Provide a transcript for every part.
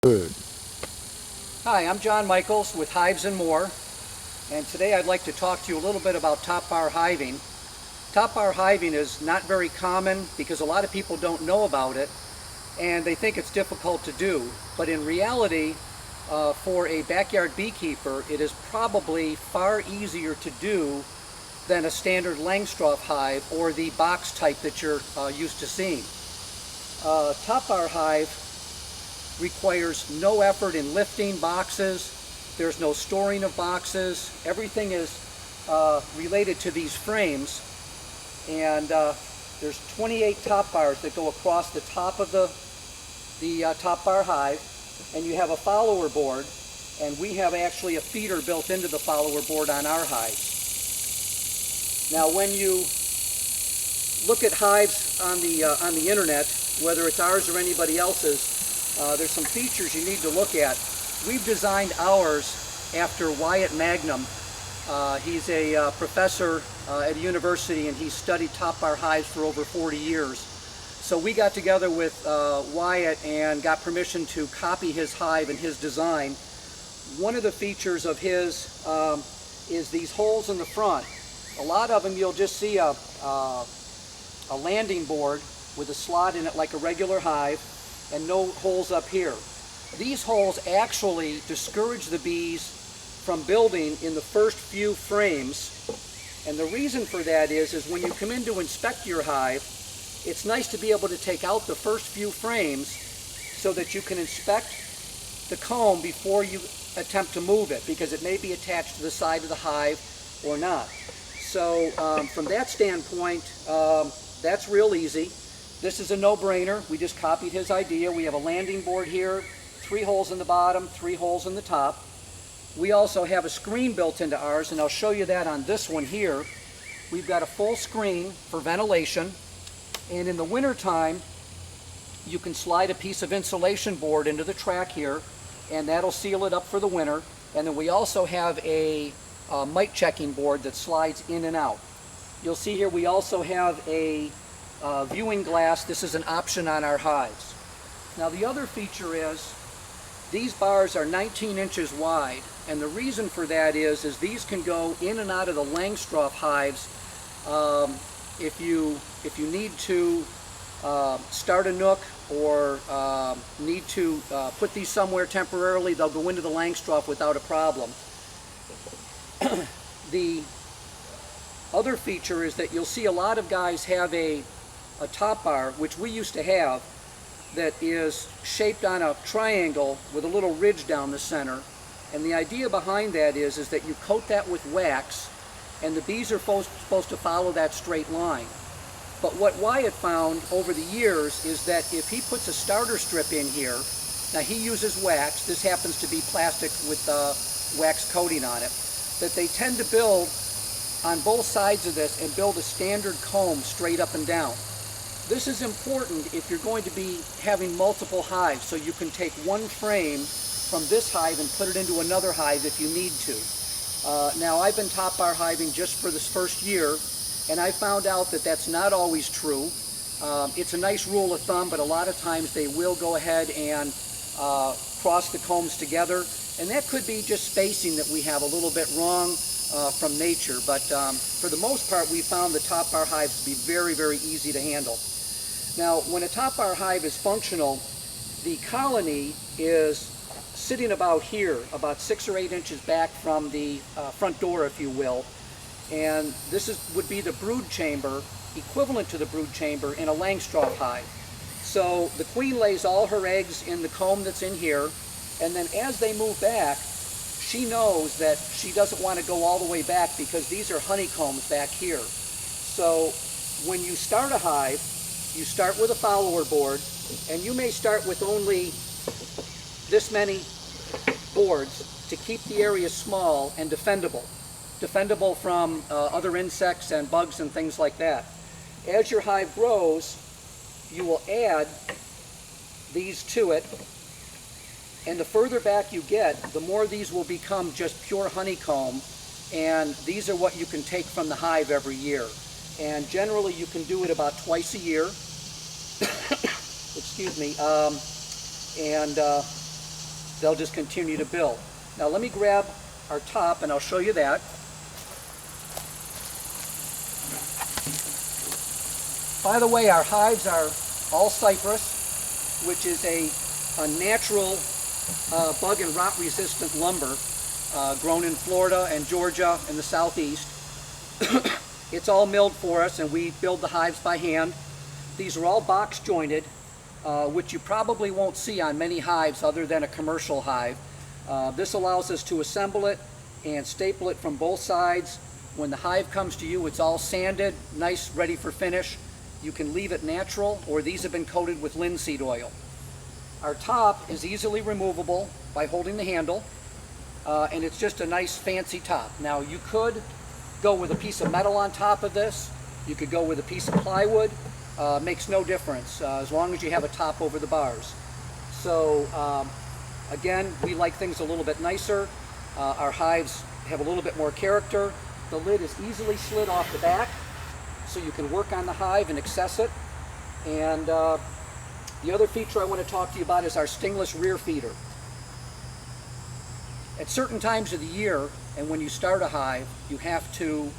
Good. Hi, I'm John Michaels with Hives and More, and today I'd like to talk to you a little bit about top-bar hiving. Top-bar hiving is not very common because a lot of people don't know about it and they think it's difficult to do, but in reality, for a backyard beekeeper, it is probably far easier to do than a standard Langstroth hive or the box type that you're used to seeing. Top-bar hive requires no effort in lifting boxes. There's no storing of boxes. Everything is related to these frames, and there's 28 top bars that go across the top of the top-bar hive, and you have a follower board, and we have actually a feeder built into the follower board on our hives. Now, when you look at hives on the internet, whether it's ours or anybody else's, there's some features you need to look at. We've designed ours after Wyatt Magnum. He's a professor at a university, and he's studied top-bar hives for over 40 years. So we got together with Wyatt and got permission to copy his hive and his design. One of the features of his is these holes in the front. A lot of them you'll just see a landing board with a slot in it like a regular hive, and no holes up here. These holes actually discourage the bees from building in the first few frames, and the reason for that is when you come in to inspect your hive, it's nice to be able to take out the first few frames so that you can inspect the comb before you attempt to move it, because it may be attached to the side of the hive or not. So from that standpoint, that's real easy. This is a no-brainer. We just copied his idea. We have a landing board here, 3 holes in the bottom, 3 holes in the top. We also have a screen built into ours, and I'll show you that on this one here. We've got a full screen for ventilation, and in the wintertime, you can slide a piece of insulation board into the track here, and that'll seal it up for the winter. And then we also have a mite checking board that slides in and out. You'll see here we also have a viewing glass. This is an option on our hives. Now, the other feature is these bars are 19 inches wide, and the reason for that is these can go in and out of the Langstroth hives. If you need to start a nook or need to put these somewhere temporarily, they'll go into the Langstroth without a problem. The other feature is that you'll see a lot of guys have a top bar, which we used to have, that is shaped on a triangle with a little ridge down the center. And the idea behind that is that you coat that with wax, and the bees are supposed to follow that straight line. But what Wyatt found over the years is that if he puts a starter strip in here, now he uses wax, this happens to be plastic with wax coating on it, that they tend to build on both sides of this and build a standard comb straight up and down. This is important if you're going to be having multiple hives, so you can take one frame from this hive and put it into another hive if you need to. Now, I've been top-bar hiving just for this first year, and I found out that that's not always true. It's a nice rule of thumb, but a lot of times they will go ahead and cross the combs together, and that could be just spacing that we have a little bit wrong from nature. But for the most part, we found the top-bar hives to be very, very easy to handle. Now, when a top-bar hive is functional, the colony is sitting about here, about 6 or 8 inches back from the front door, if you will. And this would be the brood chamber, equivalent to the brood chamber in a Langstroth hive. So the queen lays all her eggs in the comb that's in here, and then as they move back, she knows that she doesn't want to go all the way back because these are honeycombs back here. So when you start a hive, you start with a follower board, and you may start with only this many boards to keep the area small and defendable from other insects and bugs and things like that. As your hive grows, you will add these to it, and the further back you get, the more these will become just pure honeycomb, and these are what you can take from the hive every year. And generally you can do it about twice a year. Excuse me. they'll just continue to build. Now let me grab our top and I'll show you that. By the way, our hives are all cypress, which is a natural bug and rot resistant lumber grown in Florida and Georgia and the southeast. It's all milled for us, and we build the hives by hand. These are all box jointed, which you probably won't see on many hives other than a commercial hive. This allows us to assemble it and staple it from both sides. When the hive comes to you, it's all sanded, nice, ready for finish. You can leave it natural, or these have been coated with linseed oil. Our top is easily removable by holding the handle, and it's just a nice fancy top. Now you could go with a piece of metal on top of this. You could go with a piece of plywood. Makes no difference as long as you have a top over the bars. So again, we like things a little bit nicer. Our hives have a little bit more character. The lid is easily slid off the back, so you can work on the hive and access it. And the other feature I want to talk to you about is our stingless rear feeder. At certain times of the year, and when you start a hive, you have to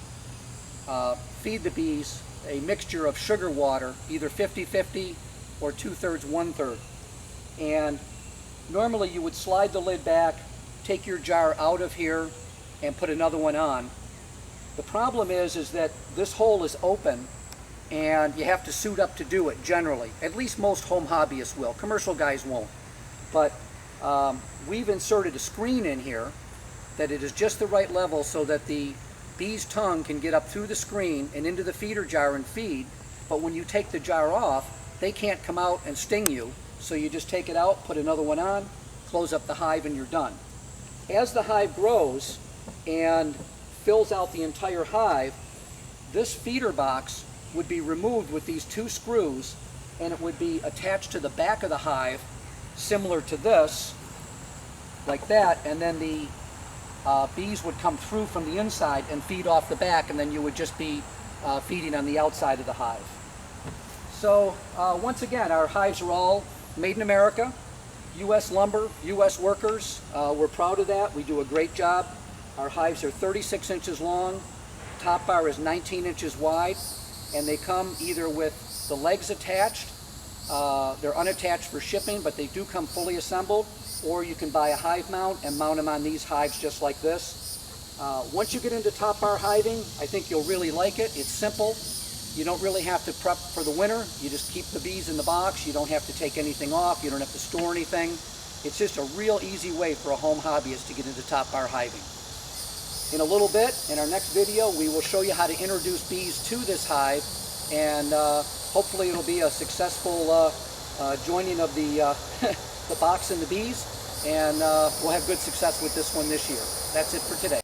feed the bees a mixture of sugar water, either 50-50 or 2/3, 1/3. And normally you would slide the lid back, take your jar out of here, and put another one on. The problem is that this hole is open, and you have to suit up to do it generally. At least most home hobbyists will. Commercial guys won't. But we've inserted a screen in here that it is just the right level so that the bee's tongue can get up through the screen and into the feeder jar and feed. But when you take the jar off, they can't come out and sting you. So you just take it out, put another one on, close up the hive, and you're done. As the hive grows and fills out the entire hive, this feeder box would be removed with these two screws, and it would be attached to the back of the hive, similar to this, like that, and then the bees would come through from the inside and feed off the back, and then you would just be feeding on the outside of the hive. So once again, our hives are all made in America, U.S. lumber, U.S. workers. We're proud of that. We do a great job. Our hives are 36 inches long, top bar is 19 inches wide, and they come either with the legs attached, they're unattached for shipping, but they do come fully assembled, or you can buy a hive mount and mount them on these hives just like this. Once you get into top bar hiving, I think you'll really like it. It's simple. You don't really have to prep for the winter. You just keep the bees in the box. You don't have to take anything off. You don't have to store anything. It's just a real easy way for a home hobbyist to get into top bar hiving. In a little bit, in our next video, we will show you how to introduce bees to this hive, and hopefully it'll be a successful joining of the, the box and the bees, and we'll have good success with this one this year. That's it for today.